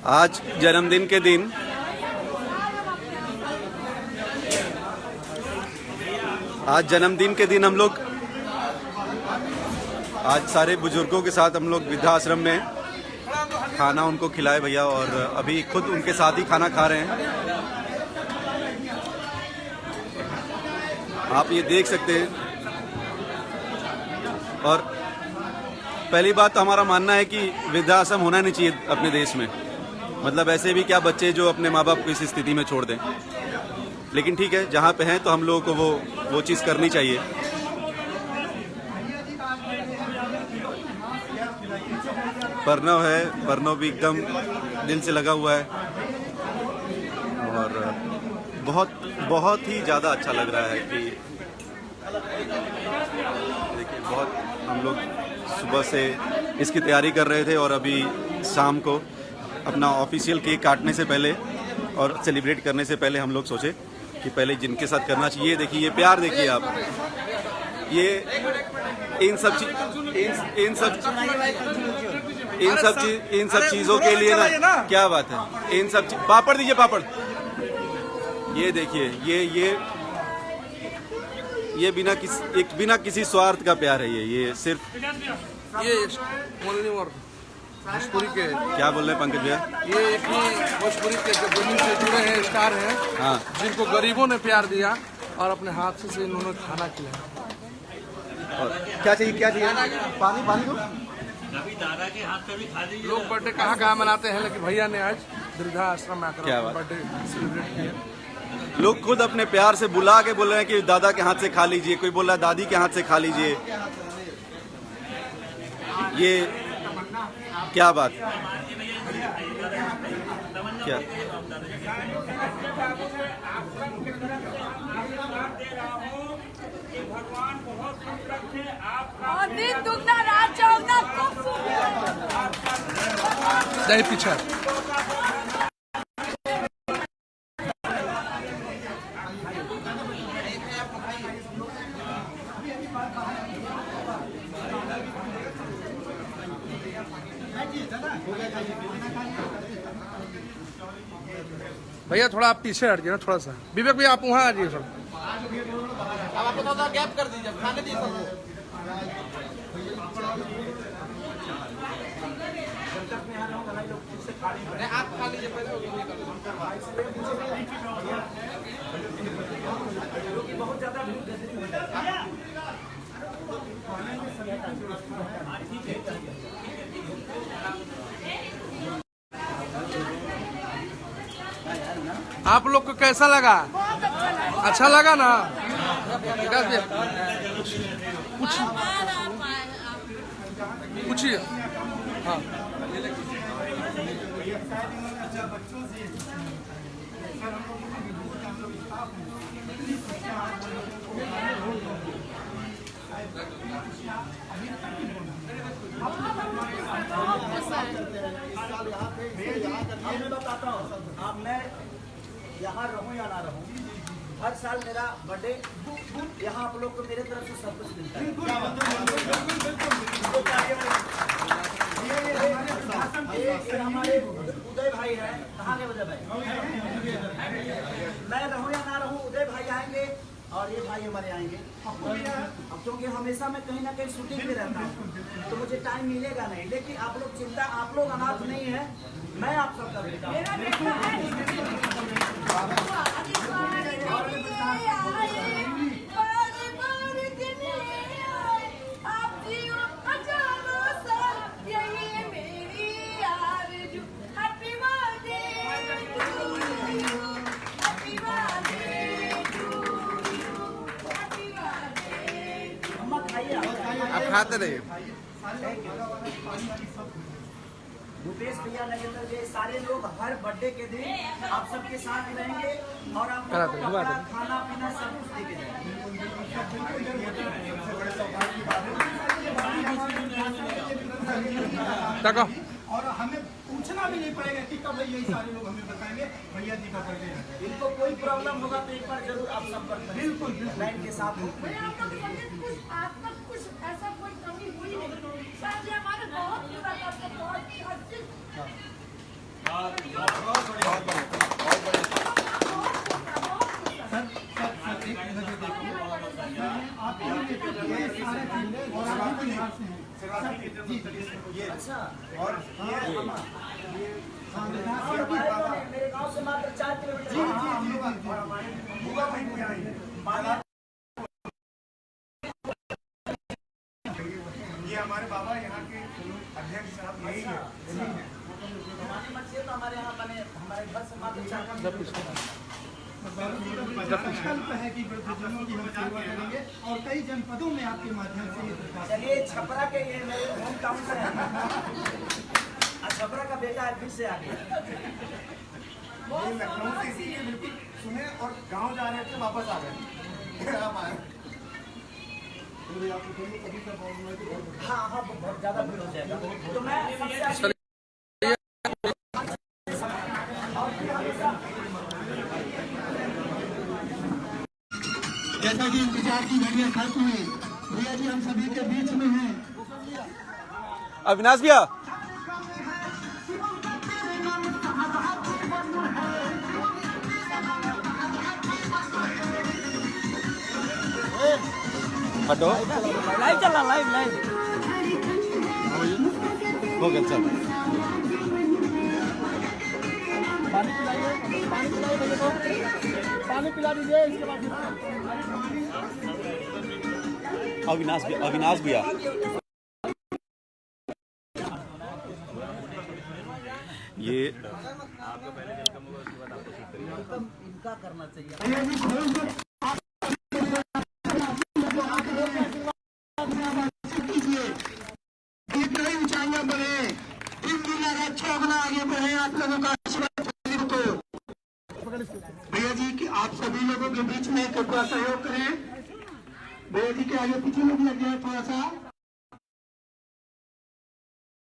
आज जन्मदिन के दिन हम लोग आज सारे बुजुर्गों के साथ हम लोग वृद्धाश्रम में खाना उनको खिलाए भैया, और अभी खुद उनके साथ ही खाना खा रहे हैं। आप ये देख सकते हैं। और पहली बात तो हमारा मानना है कि वृद्धाश्रम होना नहीं चाहिए अपने देश में। मतलब ऐसे भी क्या बच्चे जो अपने माँ बाप को इस स्थिति में छोड़ दें, लेकिन ठीक है, जहाँ पे हैं तो हम लोगों को वो चीज़ करनी चाहिए। प्रणव भी एकदम दिल से लगा हुआ है और बहुत ही ज़्यादा अच्छा लग रहा है कि देखिए, बहुत हम लोग सुबह से इसकी तैयारी कर रहे थे और अभी शाम को अपना ऑफिशियल केक काटने से पहले और सेलिब्रेट करने से पहले हम लोग सोचे कि पहले जिनके साथ करना चाहिए। देखिए ये प्यार, देखिए आप, ये इन सब चीज़ों के लिए ना, क्या बात है, इन सब पापड़ दीजिए, पापड़। ये देखिए, ये बिना किसी स्वार्थ का प्यार है। ये सिर्फ भोजपुरी के, क्या बोल रहे हैं पंकज भैया, ये एक ही भोजपुरी के जमीन से जुड़े हैं स्टार हैं, हाँ, जिनको गरीबों ने प्यार दिया और अपने हाथ से इन्होंने खाना खिलाया। और क्या चाहिए पानी दो। लोग बर्थडे कहाँ मनाते हैं, लेकिन भैया ने आज वृद्धाश्रम में आकर बर्थडे सेलिब्रेट किया। लोग खुद अपने प्यार से बुला के बोल रहे हैं कि दादा के हाथ से खा लीजिए, कोई बोल रहा है दादी के हाथ से खा लीजिए। ये क्या बात, क्या दही पीछा भैया, थोड़ा आप पीछे हट जाइए ना, थोड़ा सा। विवेक भैया आप वहाँ आ जाइए थोड़ा। अब आप थोड़ा गैप कर दीजिए, खाने दीजिए सबको। आप खा लीजिए पहले। बहुत ज्यादा आप लोग को कैसा लगा? अच्छा लगा ना? पूछिए। हाँ, मैं बताता हूँ, अब मैं यहाँ रहूँ या ना रहूँ, हर साल मेरा बर्थडे यहाँ आप लोग को मेरे तरफ से सब कुछ मिलता है। ये हमारे उदय भाई हैं, कहाँ के उदय भाई? मैं रहूँ या ना रहूँ, उदय भाई आएंगे और ये भाई हमारे आएंगे। अब क्योंकि हमेशा मैं कहीं ना कहीं शूटिंग में रहता हूँ तो मुझे टाइम मिलेगा नहीं, लेकिन आप लोग चिंता, आप लोग अनाथ नहीं है, मैं आप सबका बेटा हूँ। आप खाते रहिए। भूपेश भैया, नगेंद्र जी, सारे लोग हर बर्थडे के दिन आप सबके साथ रहेंगे और आपको खाना पीना सब कुछ देके जाएंगे। और हमें पूछना भी नहीं पड़ेगा कि कब ये सारे लोग हमें बताएंगे भैया जी का बर्थडे है। इनको कोई प्रॉब्लम होगा तो एक बार जरूर आप संपर्क करें। बिल्कुल लाइन के साथ कुछ ऐसा कोई कमी हुई नहीं। हमारे बहुत अच्छा और मेरे गांव से मात्र 4 किलोमीटर। ये हमारे बाबा यहाँ के अध्यक्ष साहब यही है। हमारी मर्जी है तो हमारे यहाँ बने, हमारे घर से मात्र 4 किलोमीटर। संकल्प है कि वृद्धजनों की हम सेवा करेंगे और कई जनपदों में आपके माध्यम से ये प्रचार। चलिए छपरा के ये मेरे होम टाउन से है। छपरा का बेटा फिर से आ गया। ये लखनऊ से इसीलिए बिल्कुल सुने और गांव जा रहे थे वापस आ गए। आप आए हाँ हाँ बहुत ज्यादा भीड़ हो जाएगा तो मैं सबसे आगे जैसा कि इंतजार की घड़ियां खत्म हुई, भैया जी हम सभी के बीच में हैं। अविनाश भैया हटो, लाइव चल रहा, लाइव हो गया चल। पानी पिला दीजिए इसके बाद अविनाश भैया ये इनका करना चाहिए। नई ऊंचाइयां बढ़े, अच्छा बना आगे बढ़े, आप लोगों का आशीर्वाद को भैया जी कि आप सभी लोगों के बीच में कृपया सहयोग करें। भैया जी के आगे पीछे में भी लग जाए थोड़ा सा।